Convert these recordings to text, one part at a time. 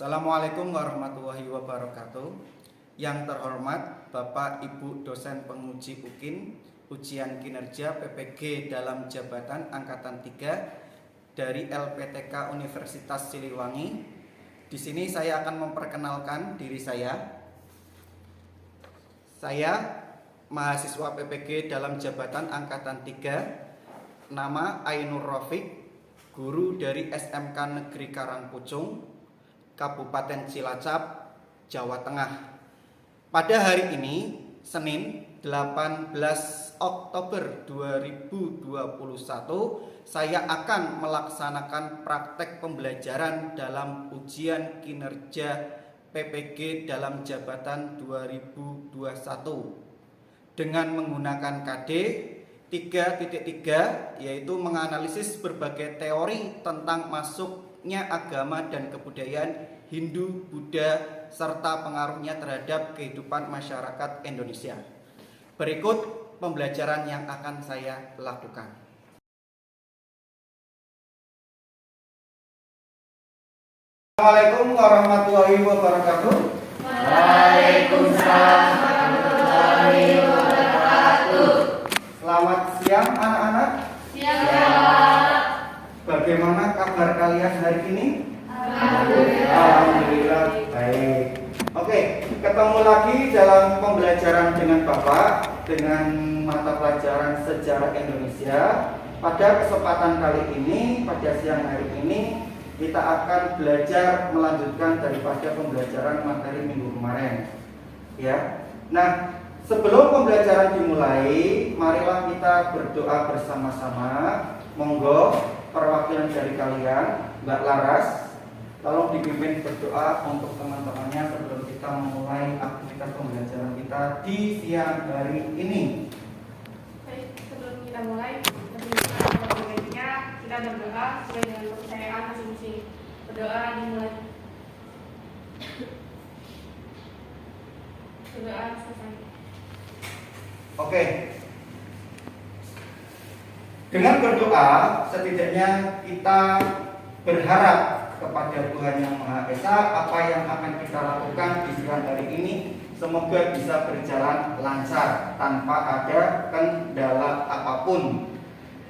Assalamualaikum warahmatullahi wabarakatuh. Yang terhormat Bapak Ibu dosen penguji UKIN, ujian kinerja PPG dalam jabatan angkatan 3 dari LPTK Universitas Siliwangi. Di sini saya akan memperkenalkan diri saya. Saya mahasiswa PPG dalam jabatan angkatan 3, nama Ainur Rafiq, guru dari SMK Negeri Karangpucung, Kabupaten Cilacap, Jawa Tengah. Pada hari ini, Senin 18 Oktober 2021, saya akan melaksanakan praktek pembelajaran dalam ujian kinerja PPG dalam jabatan 2021 dengan menggunakan KD 3.3, yaitu menganalisis berbagai teori tentang masuknya agama dan kebudayaan Hindu, Buddha, serta pengaruhnya terhadap kehidupan masyarakat Indonesia. Berikut pembelajaran yang akan saya lakukan. Assalamualaikum warahmatullahi wabarakatuh. Waalaikumsalam warahmatullahi wabarakatuh. Selamat siang anak-anak. Siang. Bagaimana kabar kalian hari ini? Alhamdulillah. Baik. Oke, ketemu lagi dalam pembelajaran dengan Bapak dengan mata pelajaran sejarah Indonesia. Pada kesempatan kali ini, pada siang hari ini, kita akan belajar melanjutkan daripada pembelajaran materi minggu kemarin. Ya. Nah, sebelum pembelajaran dimulai, marilah kita berdoa bersama-sama. Monggo perwakilan dari kalian, Mbak Laras, tolong dipimpin berdoa untuk teman-temannya sebelum kita memulai aktivitas pembelajaran kita di siang hari ini. Baik, sebelum kita mulai, kita berdoa sesuai dengan kepercayaan masing-masing. Berdoa dimulai. Berdoa selesai. Oke. Dengan berdoa, setidaknya kita berharap kepada Tuhan Yang Maha Esa apa yang akan kita lakukan di siang hari ini semoga bisa berjalan lancar tanpa ada kendala apapun,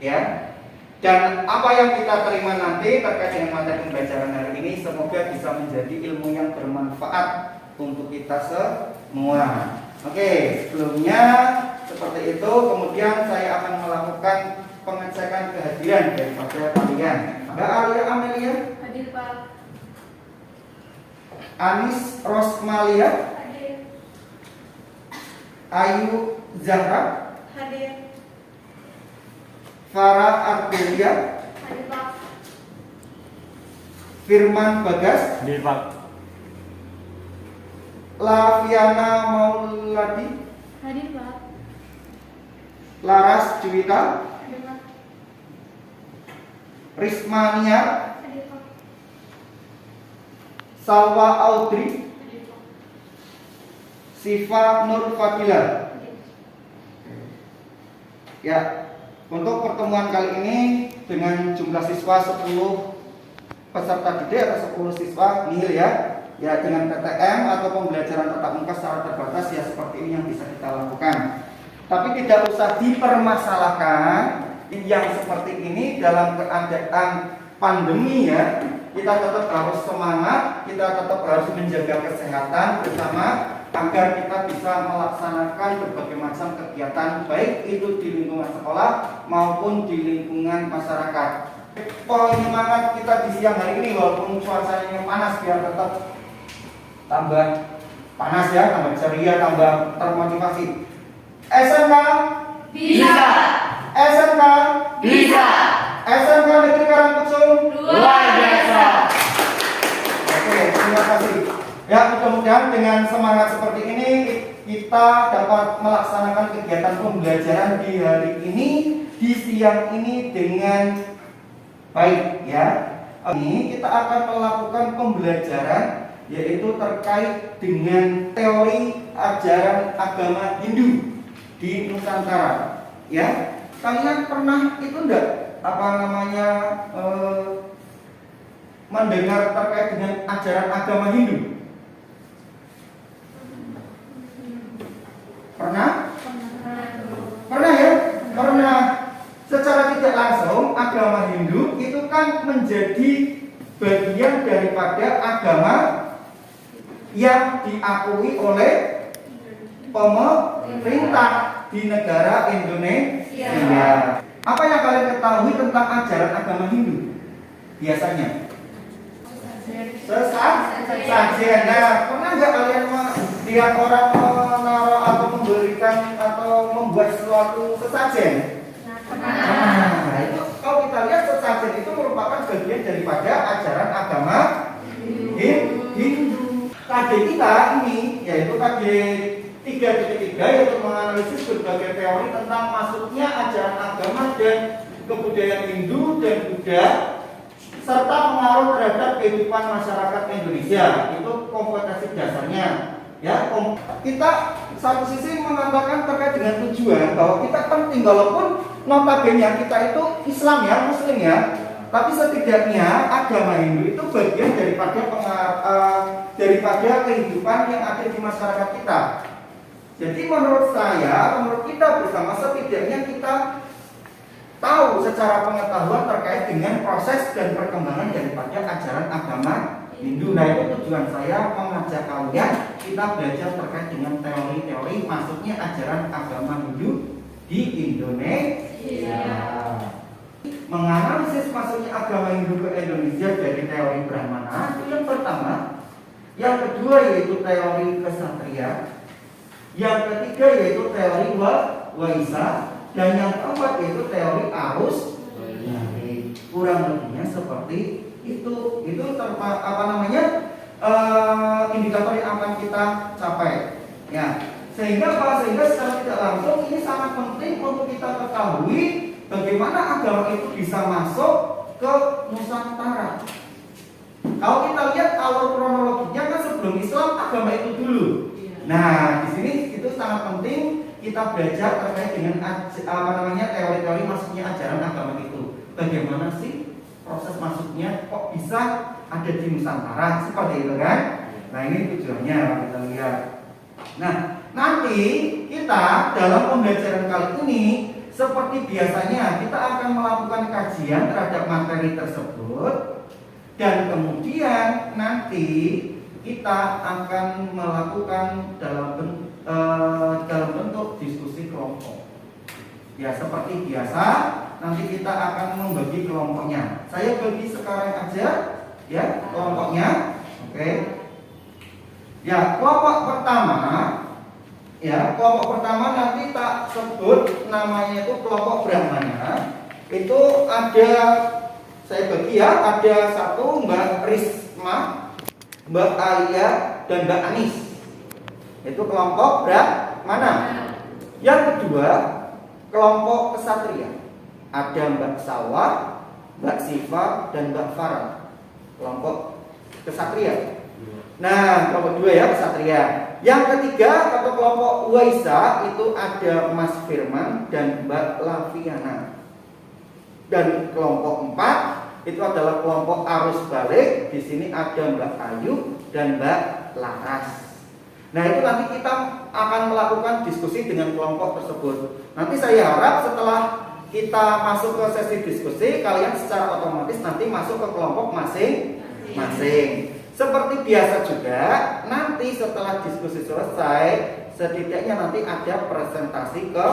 ya. Dan apa yang kita terima nanti terkait dengan materi pembelajaran hari ini semoga bisa menjadi ilmu yang bermanfaat untuk kita semua. Oke, sebelumnya seperti itu, kemudian saya akan melakukan pengecekan kehadiran daripada kalian. Mbak Alia Amelia, Hadir, Pak. Anis Rosmalia, Hadir. Ayu Zahra, Hadir. Farah Ardelia, Hadir, Pak. Firman Bagas, Hadir, Pak. Laviana Mauladi, Hadir, Pak. Laras Juwita, Hadir, Pak. Rismania, Hadir, Pak. Salwa Audrey, Hadir, Pak. Siva Nur Fadila. Hadir. Ya, untuk pertemuan kali ini dengan jumlah siswa 10 peserta didik atau 10 siswa nihil ya. Ya, dengan PTM atau pembelajaran tatap muka secara terbatas ya seperti ini yang bisa kita lakukan. Tapi tidak usah dipermasalahkan yang seperti ini dalam keadaan pandemi ya. Kita tetap harus semangat, kita tetap harus menjaga kesehatan bersama agar kita bisa melaksanakan berbagai macam kegiatan baik itu di lingkungan sekolah maupun di lingkungan masyarakat. Penyemangat kita di siang hari ini walaupun cuacanya panas biar tetap tambah panas ya, tambah ceria, tambah termotivasi. SMK Bisa. SMK Bisa. SMK Negeri Karangpucung Luar biasa. Oke, terima kasih. Ya, mudah-mudahan dengan semangat seperti ini kita dapat melaksanakan kegiatan pembelajaran di hari ini, di siang ini dengan baik ya. Ini kita akan melakukan pembelajaran yaitu terkait dengan teori ajaran agama Hindu di Nusantara. Ya, kalian pernah itu enggak apa namanya mendengar terkait dengan ajaran agama Hindu? Pernah? Pernah ya? Pernah. Secara tidak langsung agama Hindu itu kan menjadi bagian daripada agama yang diakui oleh pemerintah di negara Indonesia. Apa yang kalian ketahui tentang ajaran agama Hindu? Biasanya sesajen. Nah, pernah nggak kalian melihat orang menaruh atau memberikan atau membuat sesuatu sesajen? Nah, itu kalau kita lihat sesajen itu merupakan bagian daripada ajaran agama Hindu. KD kita ini yaitu KD 3.3 yaitu menganalisis berbagai teori tentang masuknya ajaran agama dan kebudayaan Hindu dan Buddha serta pengaruh terhadap kehidupan masyarakat Indonesia. Itu kompetensi dasarnya. Ya, kita satu sisi mengatakan terkait dengan tujuan bahwa kita penting walaupun notabene kita itu Islam ya, Muslim ya, tapi setidaknya agama Hindu itu bagian daripada kehidupan yang ada di masyarakat kita. Jadi menurut saya, menurut kita bersama setidaknya kita tahu secara pengetahuan terkait dengan proses dan perkembangan daripada ajaran agama Hindu. Nah, itu tujuan saya mengajak kalian kita belajar terkait dengan teori-teori masuknya ajaran agama Hindu di Indonesia. Menganalisis masuknya agama Hindu ke Indonesia dari teori Brahmana itu yang pertama. Yang kedua yaitu teori kesatria. Yang ketiga yaitu teori Waisa. Dan yang keempat yaitu teori arus. Kurang lebihnya seperti itu indikator yang akan kita capai ya, sehingga secara tidak langsung ini sangat penting untuk kita ketahui bagaimana agama itu bisa masuk ke Nusantara. Kalau kita lihat alur kronologinya kan sebelum Islam agama itu dulu. Nah, di sini itu sangat penting kita belajar terkait dengan teori-teori masuknya ajaran agama itu. Bagaimana sih proses masuknya, kok bisa ada di Nusantara seperti itu kan? Nah, ini tujuannya kita lihat. Nah, nanti kita dalam pembelajaran kali ini seperti biasanya kita akan melakukan kajian terhadap materi tersebut dan kemudian nanti kita akan melakukan dalam bentuk diskusi kelompok. Ya, seperti biasa nanti kita akan membagi kelompoknya. Saya bagi sekarang aja ya kelompoknya. Oke. Ya, kelompok pertama nanti tak sebut namanya itu kelompok Brahmana. Itu ada, saya bagi ya, ada satu Mbak Risma, Mbak Alia dan Mbak Anis. Itu kelompok Brahmana. Yang kedua kelompok kesatria. Ada Mbak Sawah, Mbak Siva dan Mbak Farah. Kelompok kesatria. Nah, kelompok dua ya kesatria. Yang ketiga atau kelompok Waisa itu ada Mas Firman dan Mbak Laviana. Dan kelompok 4 itu adalah kelompok arus balik. Di sini ada Mbak Ayu dan Mbak Laras. Nah, itu nanti kita akan melakukan diskusi dengan kelompok tersebut. Nanti saya harap setelah kita masuk ke sesi diskusi, kalian secara otomatis nanti masuk ke kelompok masing-masing. Seperti biasa juga, nanti setelah diskusi selesai, setidaknya nanti ada presentasi ke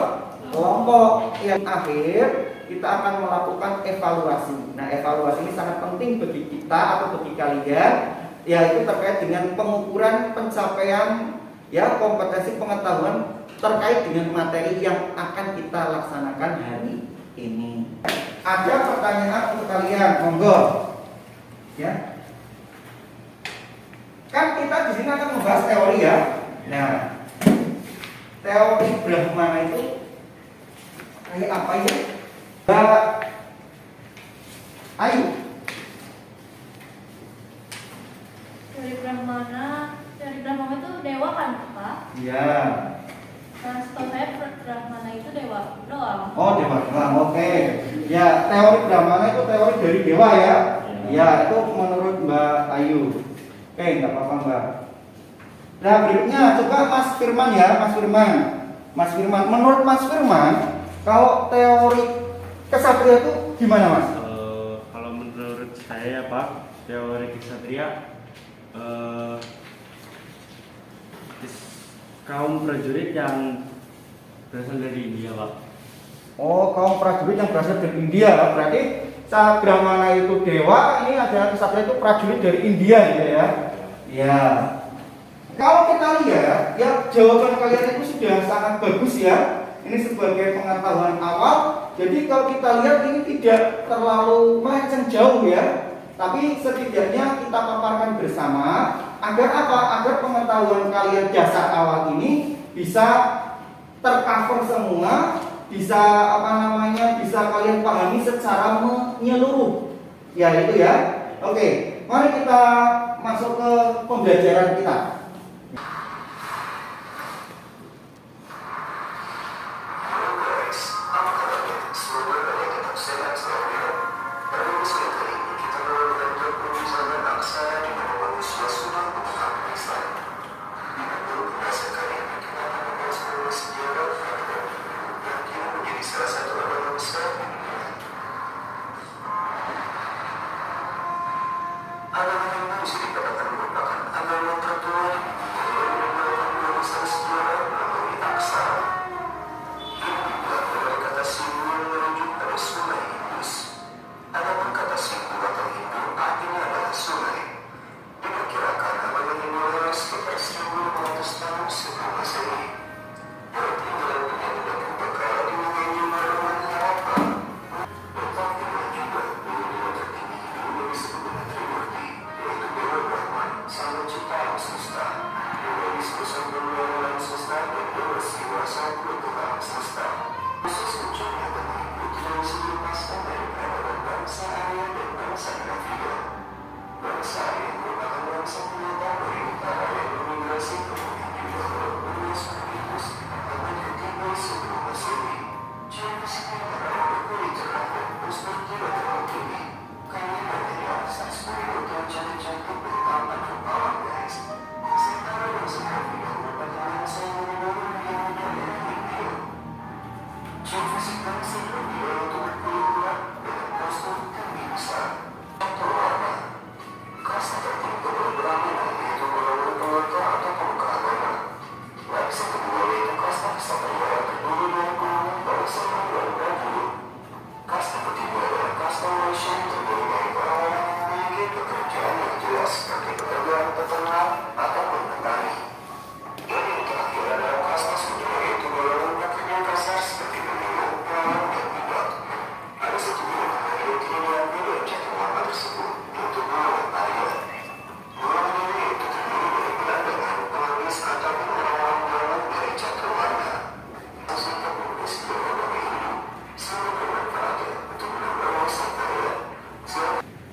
kelompok. Yang akhir, kita akan melakukan evaluasi. Nah, evaluasi ini sangat penting bagi kita atau bagi kalian, yaitu terkait dengan pengukuran pencapaian ya kompetensi pengetahuan terkait dengan materi yang akan kita laksanakan hari ini. Ada pertanyaan untuk kalian, monggo. Ya. Kan kita di sini akan membahas teori ya. Nah, teori Brahmana itu kayak apa ya? Mbak Ayu. Teori Brahmana itu dewa kan, Pak? Iya. Nah, setahu saya Brahmana itu dewa doang. Oh, dewa doang. Oke. Ya, teori Brahmana itu teori dari dewa ya. Ya, itu menurut Mbak Ayu. Oke, nggak apa-apa Mbak. Nah, berikutnya coba Mas Firman ya, Mas Firman. Mas Firman, menurut Mas Firman, kalau teori kesatria itu gimana Mas? Kalau menurut saya Pak, teori kesatria kaum prajurit yang berasal dari India Pak. Oh, kaum prajurit yang berasal dari India, Pak. Berarti saat Brahmana itu dewa, ini adalah kesatria itu prajurit dari India gitu ya. Ya. Kalau kita lihat, ya jawaban kalian itu sudah sangat bagus ya. Ini sebagai pengetahuan awal. Jadi kalau kita lihat ini tidak terlalu melenceng jauh ya. Tapi setidaknya kita paparkan bersama agar apa? Agar pengetahuan kalian dasar awal ini bisa tercover semua, bisa bisa kalian pahami secara menyeluruh. Ya itu ya. Oke, mari kita masuk ke pembelajaran kita.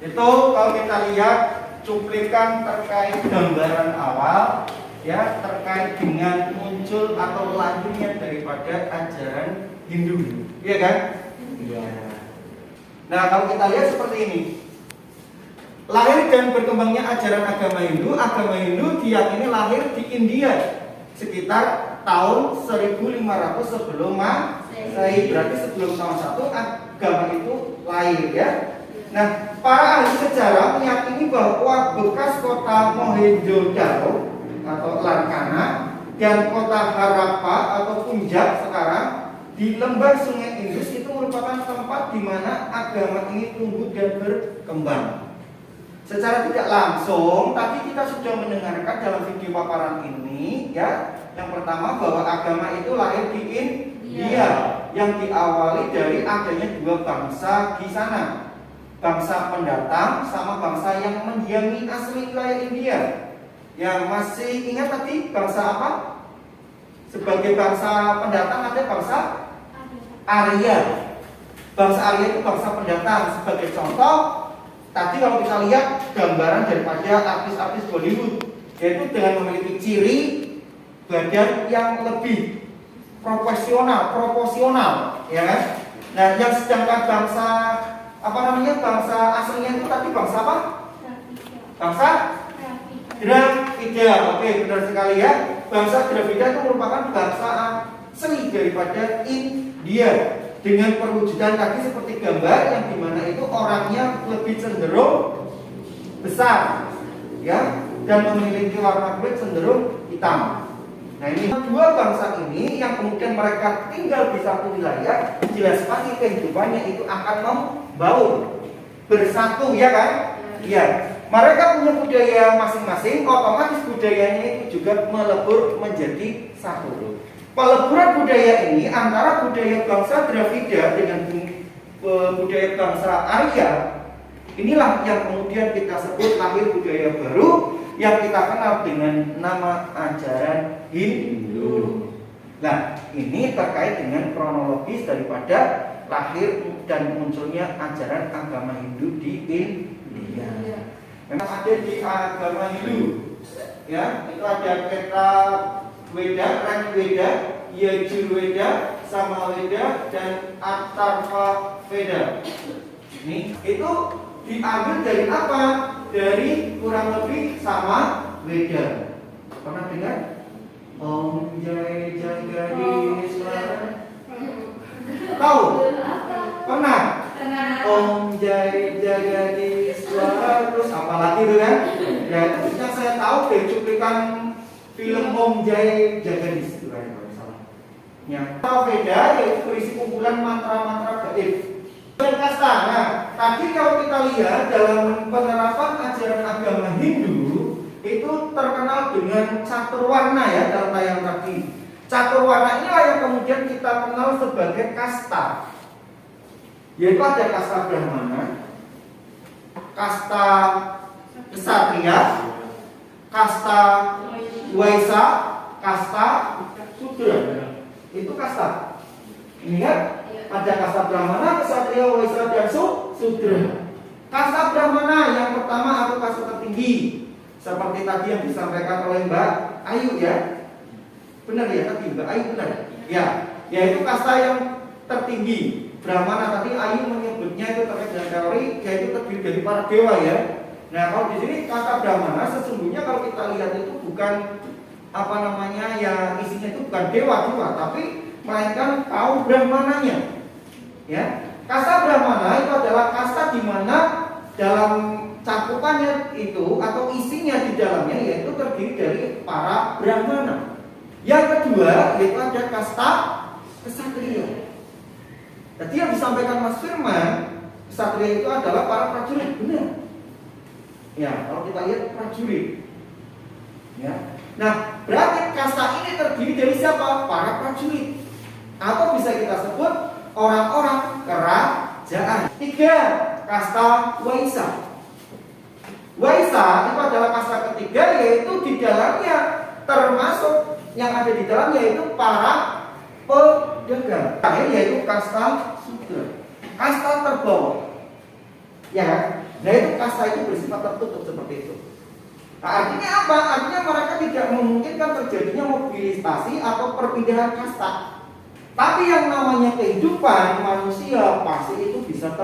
Itu kalau kita lihat cuplikan terkait gambaran awal ya terkait dengan muncul atau lahirnya daripada ajaran Hindu, iya kan? Iya. Nah kalau kita lihat seperti ini, lahir dan berkembangnya ajaran agama Hindu diyakini lahir di India sekitar tahun 1500 sebelum Masehi, berarti sebelum tahun 1 agama itu lahir ya. Nah, para ahli sejarah meyakini bahwa bekas kota Mohenjo-daro atau Lankana dan kota Harappa atau Punjab sekarang di lembah Sungai Indus itu merupakan tempat di mana agama ini tumbuh dan berkembang. Secara tidak langsung, tadi kita sudah mendengarkan dalam video paparan ini ya, yang pertama bahwa agama itu lahir di India yang diawali dari adanya dua bangsa di sana. Bangsa pendatang sama bangsa yang mendiami asli wilayah India. Yang masih ingat tadi bangsa apa? Sebagai bangsa pendatang ada bangsa Arya. Bangsa Arya itu bangsa pendatang. Sebagai contoh, tadi kalau kita lihat gambaran daripada artis-artis Bollywood, yaitu dengan memiliki ciri badan yang lebih proporsional, ya kan? Nah, yang sedangkan bangsa apa namanya, bangsa aslinya itu tadi bangsa apa? Dravida. Bangsa Dravida. Oke, benar sekali ya. Bangsa Dravida itu merupakan bangsa asli daripada India dengan perwujudan tadi seperti gambar yang dimana itu orangnya lebih cenderung besar, ya, dan memiliki warna kulit cenderung hitam. Nah, ini dua bangsa ini yang kemudian mereka tinggal di satu wilayah, jelas pasti kehidupannya itu akan membaur, bersatu, ya kan? Iya. Mereka punya budaya masing-masing, otomatis budayanya itu juga melebur menjadi satu. Peleburan budaya ini antara budaya bangsa Dravida dengan budaya bangsa Arya, inilah yang kemudian kita sebut lahir budaya baru yang kita kenal dengan nama ajaran Hindu. Nah, ini terkait dengan kronologis daripada lahir dan munculnya ajaran agama Hindu di India. Memang ada di agama Hindu, ya, itu ada Keta Weda, Ren Weda, Yajurveda, Samaveda, dan Atharva Veda. Ini itu diambil dari apa? Dari kurang lebih sama Weda. Pernah dengar? Om Jai Jagadiswara. Tahu? Pernah? Om Jai Jagadiswara. Terus apa lagi itu kan? Ya, itu yang saya tahu dari cuplikan film Om Jai Jagadis itu kan, kalau salah. Ya, Veda yaitu berisi kumpulan mantra-mantra gaib. Kasta. Nah, tadi kalau kita lihat dalam penerapan ajaran agama Hindu itu terkenal dengan catur warna, ya, dalam tayang tadi. Catur warna inilah yang kemudian kita kenal sebagai kasta. Yaitu ada kasta Brahmana, kasta Ksatria, kasta Waisya, kasta Sudra. Itu kasta. Ini kan? Ada kasta Brahmana, Ksatria, Waisya, dan Sudra. Kasta Brahmana yang pertama atau kasta tertinggi, seperti tadi yang disampaikan oleh Mbak Ayu, ya. Benar ya tadi Mbak Ayu, benar? Ya, yaitu kasta yang tertinggi. Brahmana tadi Ayu menyebutnya itu terkait dengan teori, yaitu terdiri dari para dewa, ya. Nah, kalau di sini kasta Brahmana sesungguhnya kalau kita lihat itu bukan apa namanya, ya, isinya itu bukan dewa, tapi melainkan kaum Brahmananya. Ya, kasta Brahmana itu adalah kasta di mana dalam cakupannya itu atau isinya di dalamnya yaitu terdiri dari para Brahmana. Yang kedua yaitu ada kasta Ksatria. Tadi yang disampaikan Mas Firman, Ksatria itu adalah para prajurit, benar? Ya, kalau kita lihat prajurit. Ya. Nah, berarti kasta ini terdiri dari siapa? Para prajurit. Atau bisa kita sebut orang-orang kerajaan. Tiga, kasta Waisya. Waisya itu adalah kasta ketiga, yaitu di dalamnya termasuk yang ada di dalamnya yaitu para pedagang. Yaitu kasta Sudra, kasta terbawah. Ya, nah itu kasta itu bersifat tertutup seperti itu. Nah, artinya apa? Artinya mereka tidak memungkinkan terjadinya mobilisasi atau perpindahan kasta. Tapi yang namanya kehidupan manusia pasti itu bisa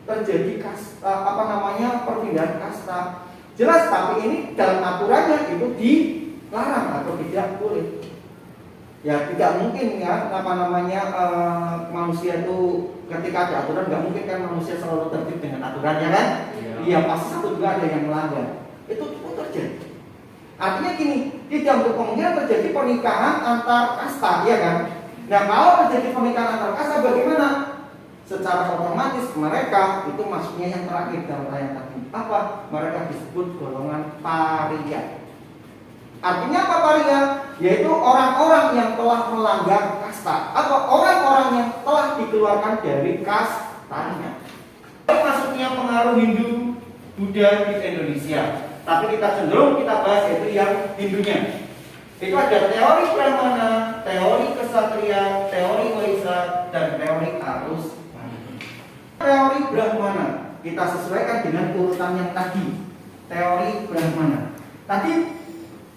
terjadi kasta, apa namanya, perpindahan kasta. Jelas, tapi ini dalam aturannya itu dilarang atau tidak boleh. Ya, tidak mungkin ya apa namanya manusia itu ketika ada aturan nggak mungkin kan manusia selalu tertib dengan aturannya kan? Iya, pasti satu juga ada yang melanggar. Itu pun terjadi. Artinya gini, tidak untuk kemungkinan terjadi pernikahan antar kasta, ya kan? Nah, kalau terjadi pernikahan antar kasta bagaimana? Secara otomatis mereka itu masuknya yang terakhir dalam ayat tadi. Apa? Mereka disebut golongan paria. Artinya apa paria? Yaitu orang-orang yang telah melanggar kasta atau orang-orang yang telah dikeluarkan dari kastanya. Masuknya pengaruh Hindu, Buddha di Indonesia. Tapi kita cenderung kita bahas yaitu yang Hindunya. Itu ada teori Brahmana, teori Ksatria, teori Waisya, dan teori Arus. Teori Brahmana kita sesuaikan dengan urutan yang tadi. Teori Brahmana. Tadi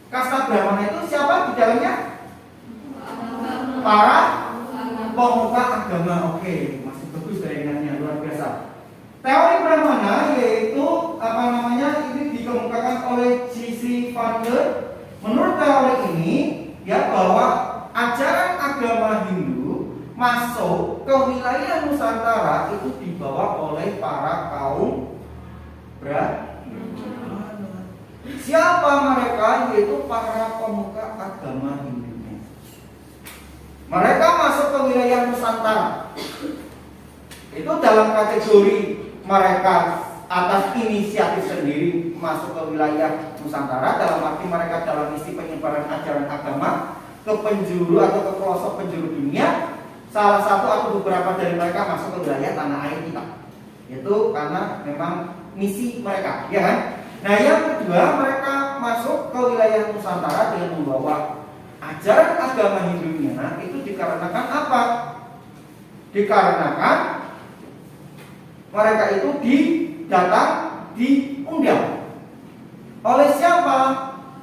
kasta Brahmana itu siapa di dalamnya? Para pemuka agama. Oke, masih bagus bayangannya, luar biasa. Teori Brahmana yaitu ini dikemukakan oleh G.C. Vander. Menurut teori ini ya bahwa ajaran agama Hindu masuk ke wilayah Nusantara itu dibawa oleh para kaum Brahmana. Siapa mereka? Yaitu para pemuka agama Hindu. Mereka masuk ke wilayah Nusantara. Itu dalam kategori mereka atas inisiatif sendiri masuk ke wilayah Nusantara, dalam arti mereka dalam misi penyebaran ajaran agama ke penjuru atau ke pelosok penjuru dunia. Salah satu atau beberapa dari mereka masuk ke wilayah tanah air kita. Itu karena memang misi mereka, ya kan? Nah, yang kedua, mereka masuk ke wilayah Nusantara dengan membawa ajaran agama Hindunya. Itu dikarenakan apa? Dikarenakan mereka itu diundang oleh siapa?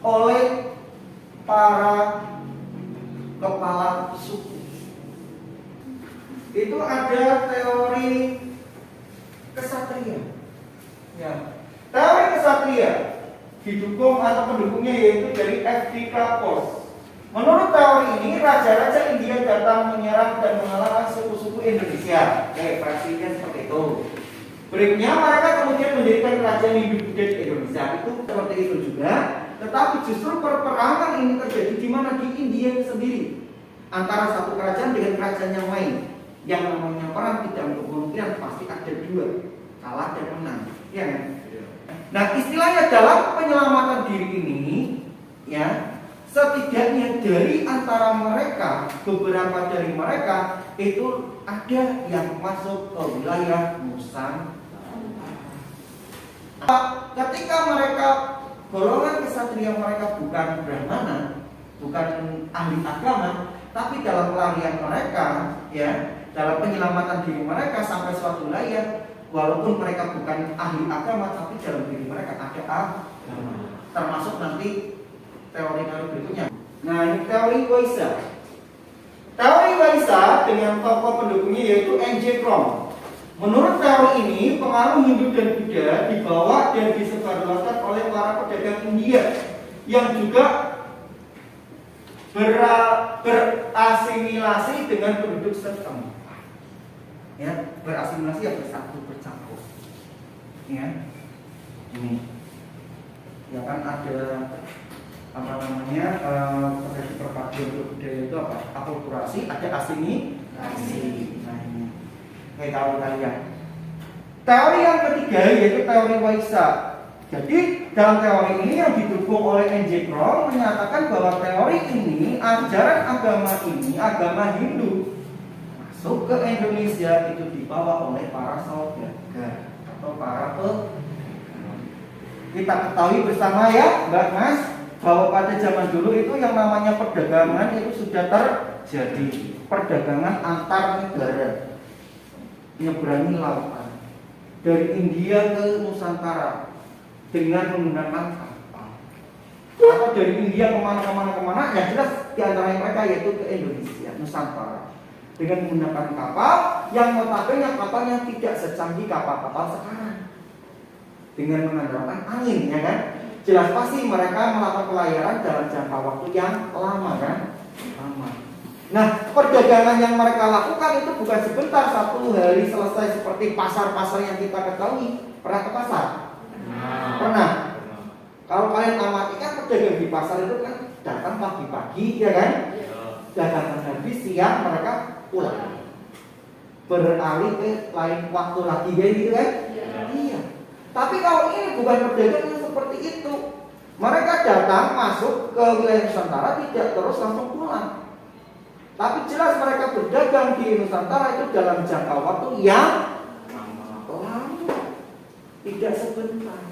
Oleh para kepala suku. Itu ada teori kesatria. Ya. Teori kesatria didukung atau pendukungnya yaitu dari F.D. Kapos. Menurut teori ini, raja-raja India datang menyerang dan mengalahkan suku-suku Indonesia. Versinya seperti itu. Berikutnya mereka kemudian mendirikan kerajaan Hindu-Buddha di Indonesia. Itu seperti itu juga. Tetapi justru perperangan ini terjadi di mana? Di India sendiri, antara satu kerajaan dengan kerajaan yang lain. Yang namanya perang tidak untuk kemungkinan, pasti ada dua, kalah dan menang. Ya kan? Nah, istilahnya dalam penyelamatan diri ini, ya, setidaknya dari antara mereka, beberapa dari mereka itu ada yang masuk ke wilayah Nusantara. Ketika mereka golongan kesatria mereka bukan Brahmana, bukan ahli agama, tapi dalam pelarian mereka, ya, dalam penyelamatan diri mereka sampai suatu wilayah, walaupun mereka bukan ahli agama, tapi dalam diri mereka ada agama. Termasuk nanti teori-teori berikutnya. Nah, ini teori Waisa. Teori Waisa dengan tokoh pendukungnya yaitu N.J. Krom. Menurut teori ini, pengaruh Hindu dan Buddha dibawa dan disebarluaskan oleh para pedagang India yang juga berasimilasi dengan penduduk setempat. Ya, berasimilasi ya, bersatu bercampur. Ya, ini. Ya kan ada perpaduan budaya itu apa? Akulturasi, ada asimilasi. Nah, ini kayak tahu kalian. Teori yang ketiga yaitu teori Waisa. Jadi dalam teori ini yang didukung oleh N.J. Krom menyatakan bahwa teori ini, ajaran agama ini, agama Hindu masuk ke Indonesia itu dibawa oleh para saudagar atau para kita ketahui bersama ya, Mbak Mas, bahwa pada zaman dulu itu yang namanya perdagangan itu sudah terjadi. Perdagangan antar negara, menyeberangi lautan dari India ke Nusantara dengan menggunakan kapal, atau dari India kemana, yang jelas di antara mereka yaitu ke Indonesia, Nusantara, dengan menggunakan kapal yang notabene kapalnya tidak secanggih kapal-kapal sekarang, dengan mengandalkan angin, ya kan? Jelas pasti mereka melakukan pelayaran dalam jangka waktu yang lama, kan? Lama. Nah, perdagangan yang mereka lakukan itu bukan sebentar, satu hari selesai seperti pasar-pasar yang kita ketahui. Pernah ke pasar? Pernah. Kalau kalian amati kan pedagang di pasar itu kan datang pagi-pagi, ya kan? Dagangan habis, siang mereka pulang. Beralih ke lain waktu lagi, gitu kan? Iya. Tapi kalau ini bukan perdagangan seperti itu. Mereka datang masuk ke wilayah Nusantara tidak terus langsung pulang. Tapi jelas mereka berdagang di Nusantara itu dalam jangka waktu yang lama, tidak sebentar.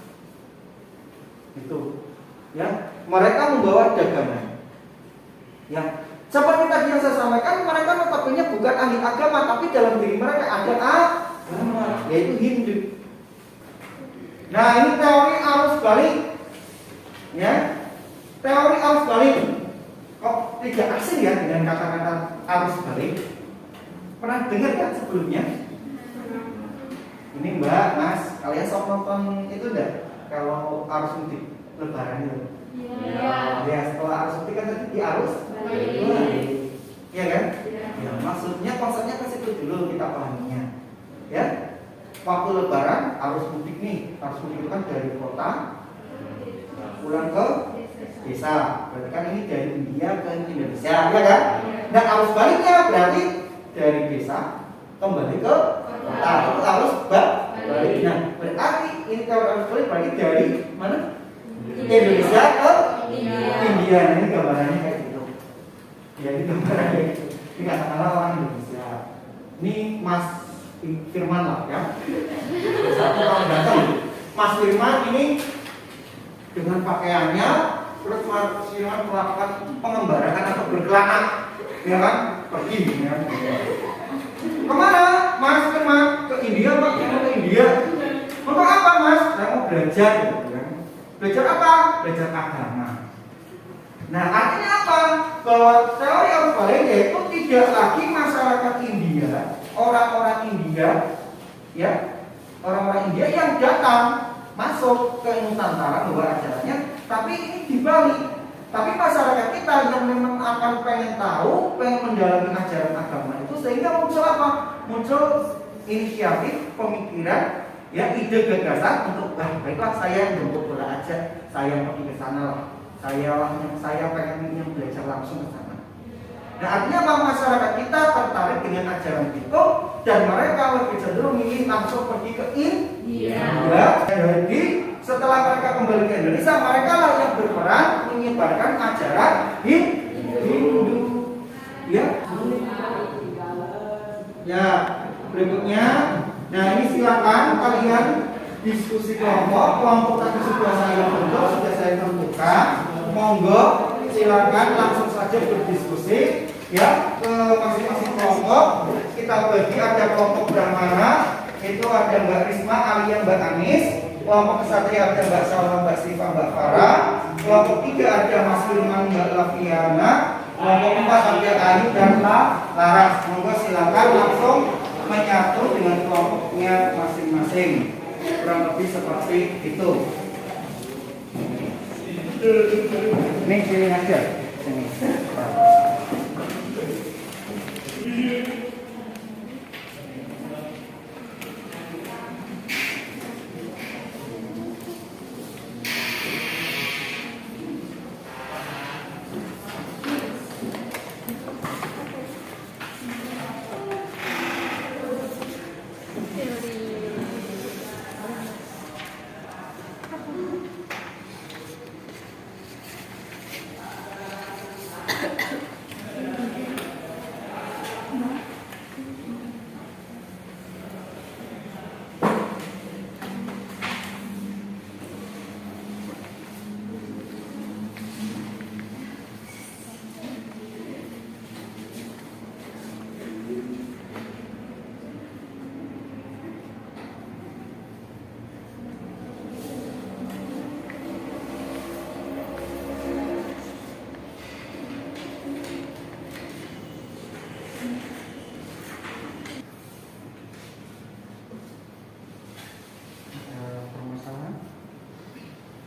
Itu, ya. Mereka membawa dagangan. Ya, seperti tadi yang saya sampaikan, mereka notabene bukan ahli agama, tapi dalam diri mereka ada agama, yaitu Hindu. Nah, ini teori arus balik, ya. Teori arus balik kok tidak asing ya dengan kata-kata arus balik. Pernah dengar kan sebelumnya? Ini Mbak, Mas, kalian sok nonton itu enggak? Kalau arus mudik lebaran itu. Iya. Ya, setelah arus mudik kan tadi di arus Balik. Iya kan? Ya, maksudnya konsepnya ke situ dulu kita pahaminya. Ya. Waktu lebaran arus mudik nih, arus mudik itu kan dari kota pulang ke desa. Berarti kan ini dari India ke Indonesia, ya kan? Dan arus baliknya berarti dari desa kembali ke kota. Itu arus balik. Nah, berarti ini kalau arus balik berarti dari mana? Indonesia ke India. Nah, ini gambarannya kayak gitu. Ya, ini gambarannya kayak gitu. Ini katakanlah orang Indonesia. Ini Mas Firman lah ya. Satu kalau datang, Mas Firman ini dengan pakaiannya, terus Mas Firman melakukan pengembaraan atau berkelana, ya kan? Pergi, ya. Kemana, Mas Firman? Ke India, Pak? Mau ke India? Untuk apa, Mas? Saya mau belajar, gitu kan? Belajar apa? Belajar agama. Nah, artinya apa? Bahwa teori arus balik yaitu tidak lagi masyarakat India, orang-orang India, ya, orang-orang India yang datang masuk ke Nusantara membawa ajarannya, tapi ini dibalik. Tapi masyarakat kita yang memang akan pengen tahu, pengen mendalami ajaran agama itu, sehingga muncul apa? Muncul inisiatif, pemikiran, ya, ide gagasan untuk, baiklah saya jemput bola aja, saya pergi ke sana lah. Saya pengen belajar langsung ke sana. Nah, artinya apa? Masyarakat kita tertarik dengan ajaran itu dan mereka lebih cenderung ingin langsung pergi ke India. Jadi setelah mereka kembali ke Indonesia, mereka lah yang berperan menyebarkan ajaran Hindu. Ya. Ya, berikutnya. Nah, ini silakan kalian diskusi kelompok tadi sudah saya bentuk, sudah saya tentukan. Monggo silakan langsung saja berdiskusi ya ke masing-masing kelompok. Kita bagi, ada kelompok Brahmana, itu ada Mbak Risma Alia Mbak Anis, kelompok Kesatria ada Mbak Salma Mbak Siva Mbak Farah, kelompok 3 ada Mas Firman Mbak Laviana, kelompok 4 ada Ayu dan Laras. Monggo silakan langsung menyatu dengan kelompoknya masing-masing. Kurang lebih seperti itu. Ini pilih aja. Sini.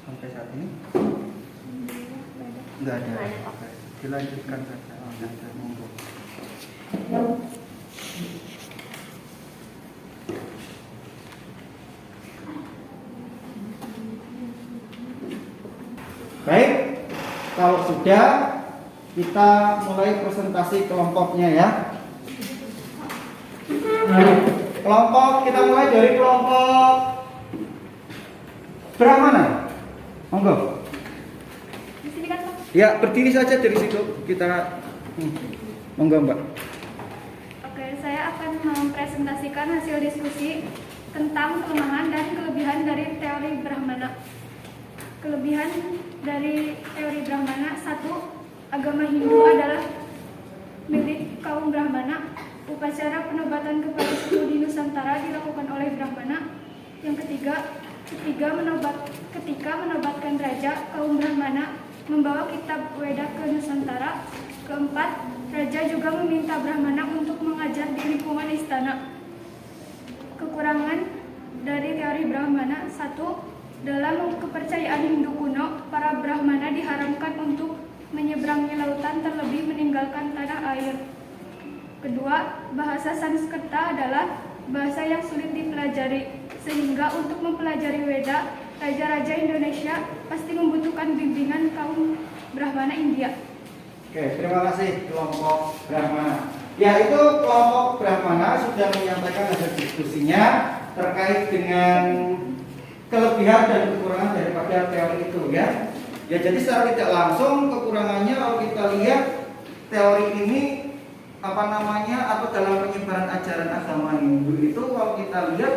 Sampai saat ini enggak ada. Oke, dilanjutkan saja. Monggo. Baik, kalau sudah kita mulai presentasi kelompoknya ya. Kelompok kita mulai dari kelompok Brahmana. Monggo. Di sini kan, Pak? Ya, berdiri saja dari situ kita. Monggo, Mbak. Oke, saya akan mempresentasikan hasil diskusi tentang kelemahan dan kelebihan dari teori Brahmana. Kelebihan dari teori Brahmana: 1. Agama Hindu adalah milik kaum Brahmana. Upacara penobatan kepada suku di Nusantara dilakukan oleh Brahmana. Yang ketiga, ketika menobatkan raja, kaum Brahmana membawa kitab Weda ke Nusantara. Keempat, Raja juga meminta Brahmana untuk mengajar di lingkungan istana. Kekurangan dari teori Brahmana: 1. Dalam kepercayaan Hindu kuno, para Brahmana diharamkan untuk menyeberangi lautan terlebih meninggalkan tanah air. Kedua, bahasa Sanskerta adalah bahasa yang sulit dipelajari, sehingga untuk mempelajari Weda, raja-raja Indonesia pasti membutuhkan bimbingan kaum Brahmana India. Oke, terima kasih kelompok Brahmana. Ya, itu kelompok Brahmana sudah menyampaikan hasil diskusinya terkait dengan kelebihan dan kekurangan daripada teori itu ya. Ya, jadi secara tidak langsung kekurangannya kalau kita lihat teori ini atau dalam penyebaran ajaran agama Hindu itu kalau kita lihat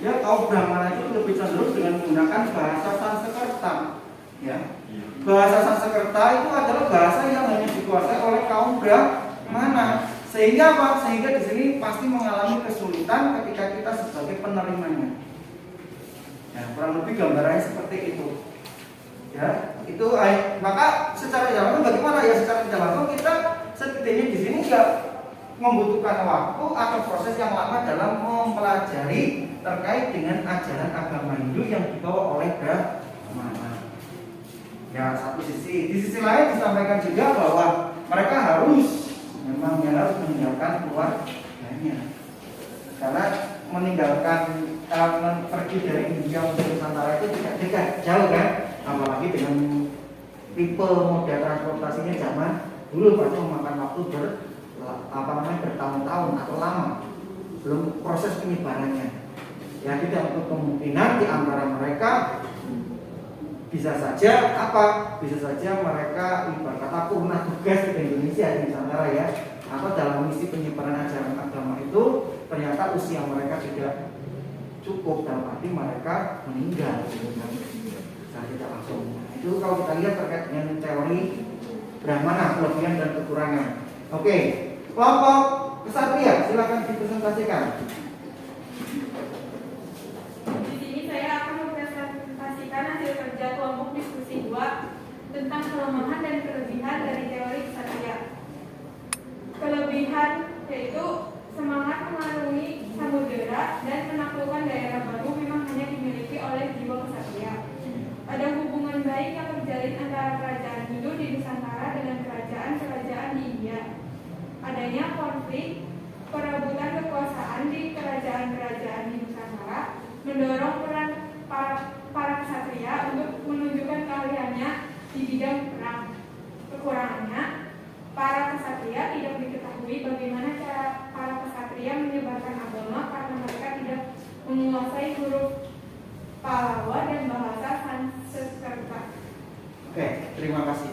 ya kaum Brahmana itu lebih cenderung dengan menggunakan bahasa Sanskerta ya. Bahasa Sanskerta itu adalah bahasa yang hanya dikuasai oleh kaum Brahmana. Sehingga apa? Sehingga di sini pasti mengalami kesulitan ketika kita sebagai penerimanya. Ya, kurang lebih gambarannya seperti itu. Ya, itu maka secara tidak langsung bagaimana ya, secara tidak langsung kita setidaknya di sini ya membutuhkan waktu atau proses yang lama dalam mempelajari terkait dengan ajaran agama Hindu yang dibawa oleh Brahmana. Ya, satu sisi. Di sisi lain disampaikan juga bahwa mereka harus meninggalkan keluarganya. Karena meninggalkan pergi dari India untuk Nusantara itu tidak dekat, jauh kan? Apalagi dengan tipe moda transportasinya zaman dulu pasti memakan waktu bertahun-tahun atau lama, belum proses penyebarannya. Ya, tidak untuk kemungkinan di antara mereka bisa saja mereka ibarat kata purna tugas di Indonesia di Nusantara ya, atau dalam misi penyebaran ajaran agama itu ternyata usia mereka tidak cukup, dalam arti mereka meninggal secara tidak langsung. Itu kalau kita lihat terkait dengan teori Brahmana, kelebihan dan kekurangan. Oke, kelompok kesatria silakan dipresentasikan. Di sini saya akan mempresentasikan hasil kerja kelompok diskusi 2 tentang kelemahan dan kelebihan dari teori kesatria. Kelebihan yaitu semangat mengarungi samudera dan menaklukkan daerah baru memang hanya dimiliki oleh jiwa kesatria. Ada hubungan baik yang terjalin antara kerajaan Hindu di Nusantara dengan kerajaan-kerajaan di India. Adanya konflik perebutan kekuasaan di kerajaan-kerajaan di Nusantara mendorong peran para kesatria untuk menunjukkan keahliannya di bidang perang. Kekurangannya, para kesatria tidak diketahui bagaimana cara para kesatria menyebarkan agama karena mereka tidak menguasai huruf Pallava dan bahasa Sanskerta. Oke, terima kasih.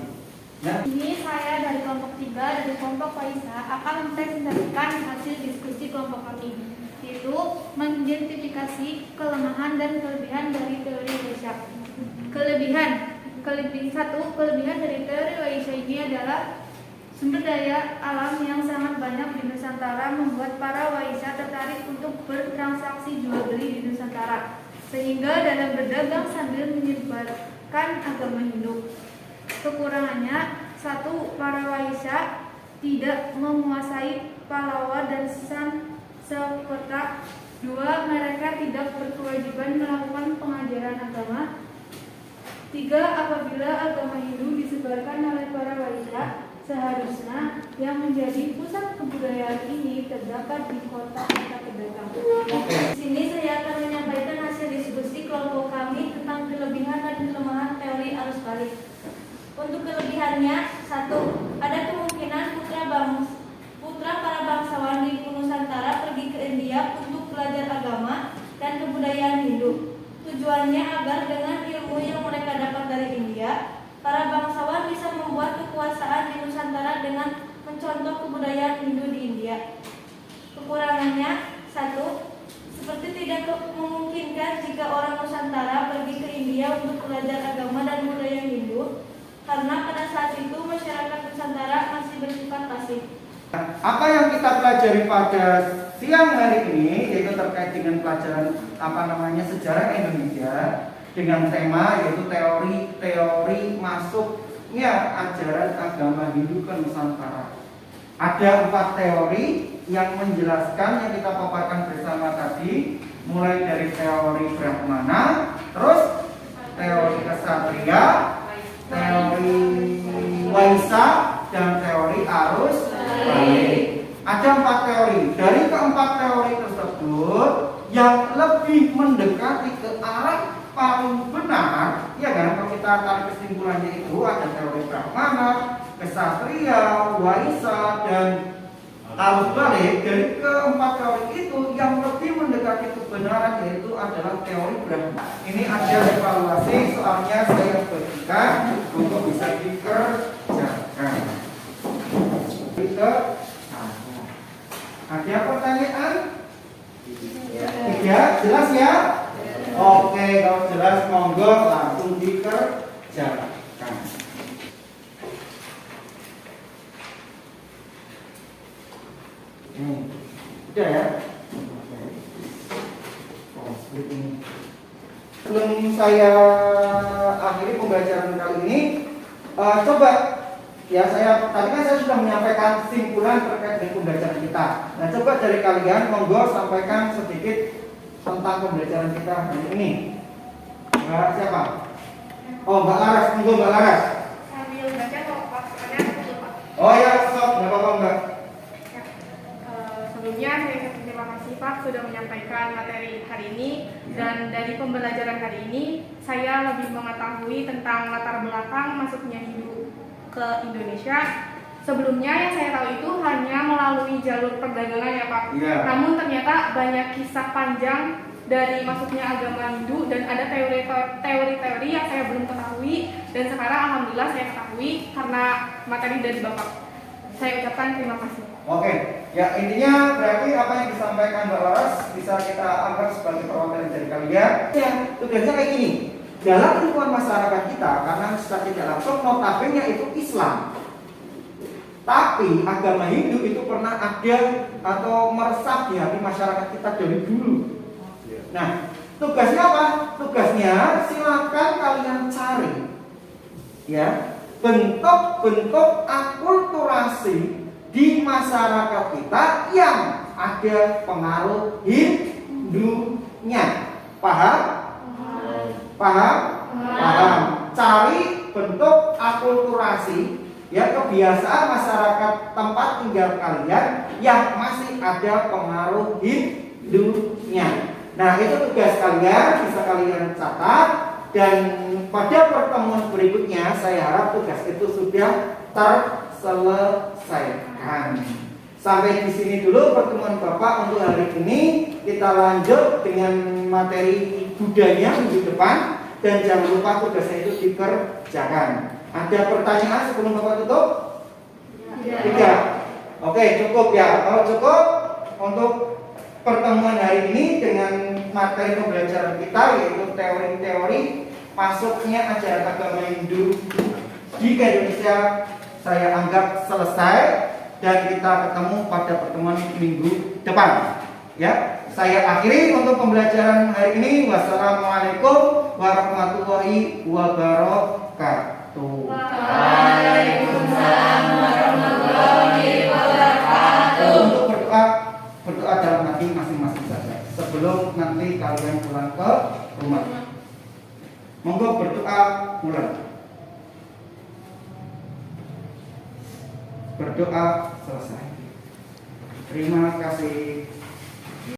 Ya. Ini saya dari kelompok 3 dari kelompok Faisa akan mempresentasikan hasil diskusi kelompok kami, yaitu mengidentifikasi kelemahan dan kelebihan dari teori Vaishya. Kelebihan dari teori Vaishya ini adalah sumber daya alam yang sangat banyak di Nusantara membuat para Vaishya tertarik untuk bertransaksi jual beli di Nusantara, sehingga dalam berdagang sambil menyebarkan agama Hindu. Kekurangannya, 1. Para Vaishya tidak menguasai Pallava dan Sanskerta. 2. Mereka tidak berkewajiban melakukan pengajaran agama. 3. Apabila agama Hindu disebarkan oleh para Vaishya, seharusnya yang menjadi pusat kebudayaan ini terdapat di kota-kota terdekat. Di sini saya akan menyampaikan hasil diskusi kelompok kami tentang kelebihan dan kelemahan teori arus balik. Untuk kelebihannya, 1. Ada kemungkinan putra para bangsawan di Nusantara pergi ke India untuk belajar agama dan kebudayaan Hindu. Tujuannya agar dengan ilmu yang mereka dapat dari India, para bangsawan bisa membuat kekuasaan di Nusantara dengan mencontoh kebudayaan Hindu di India. Kekurangannya, 1. Seperti tidak memungkinkan jika orang Nusantara pergi ke India untuk belajar agama dan budaya Hindu, karena pada saat itu masyarakat Nusantara masih bersifat pasif. Apa yang kita pelajari pada siang hari ini yaitu terkait dengan pelajaran sejarah Indonesia dengan tema yaitu teori masuknya ajaran agama Hindu ke Nusantara. Ada 4 teori yang menjelaskan yang kita paparkan bersama tadi, mulai dari teori Brahmana, terus teori kesatria, teori Waisa, dan teori arus balik. Ada 4 teori. Dari keempat teori tersebut, yang lebih mendekati ke arah paling benar, ya kan? Kalau kita tarik kesimpulannya itu ada teori Brahmana, kesatria, Waisa, dan arus balik. Dari keempat teori itu yang lebih mendekati kebenaran yaitu adalah teori Brahmana. Ini ada evaluasi, soalnya saya bagikan untuk bisa dikerjakan. Ada pertanyaan? Tiga, jelas ya? Oke, kalau jelas monggo langsung dikerjakan. Udah ya? Sebelum saya akhiri pembelajaran kali ini, coba ya, tadi kan saya sudah menyampaikan kesimpulan terkait dengan pembelajaran kita. Nah, coba dari kalian monggo sampaikan sedikit tentang pembelajaran kita hari ini. Mbak siapa? Oh, Mbak Laras, monggo Mbak Laras. Sambil baca atau pertanyaan dulu, Pak? Oh ya, stop, nggak apa-apa Mbak. Ya. Sebelumnya saya ucapkan terima kasih Pak sudah menyampaikan materi hari ini, dan dari pembelajaran hari ini saya lebih mengetahui tentang latar belakang masuknya Hindu ke Indonesia. Sebelumnya yang saya tahu itu hanya melalui jalur perdagangan ya Pak. Iya. Namun ternyata banyak kisah panjang dari masuknya agama Hindu, dan ada teori-teori yang saya belum ketahui, dan sekarang alhamdulillah saya ketahui karena materi dari Bapak. Saya ucapkan terima kasih. Oke, ya intinya berarti apa yang disampaikan Mbak Laras bisa kita anggap sebagai perwakilan dari kalian. Ya, tugasnya kayak gini. Dalam lingkungan masyarakat kita, karena secara tidak langsung notabene itu Islam, tapi agama Hindu itu pernah ada atau meresap di hati masyarakat kita dari dulu. Nah, tugasnya apa? Tugasnya silakan kalian cari, ya, bentuk-bentuk akulturasi di masyarakat kita yang ada pengaruh Hindunya. Paham? Paham? Paham. Cari bentuk akulturasi, ya, kebiasaan masyarakat tempat tinggal kalian yang masih ada pengaruh Hindunya. Nah, itu tugas kalian, bisa kalian catat, dan pada pertemuan berikutnya saya harap tugas itu sudah terselesaikan. Sampai di sini dulu pertemuan Bapak untuk hari ini. Kita lanjut dengan materi budaya minggu depan, dan jangan lupa tugasnya itu dikerjakan. Ada pertanyaan sebelum Bapak tutup? Tidak. Oke, cukup ya. Kalau cukup untuk pertemuan hari ini dengan materi pembelajaran kita, yaitu teori-teori masuknya ajaran agama Hindu di Indonesia, saya anggap selesai, dan kita ketemu pada pertemuan minggu depan. Ya, saya akhiri untuk pembelajaran hari ini. Wassalamualaikum warahmatullahi wabarakatuh. Waalaikumsalam warahmatullahi wabarakatuh. Untuk berdoa dalam hati masing-masing saja sebelum nanti kalian pulang ke rumah. Monggo berdoa mulai. Berdoa selesai. Terima kasih.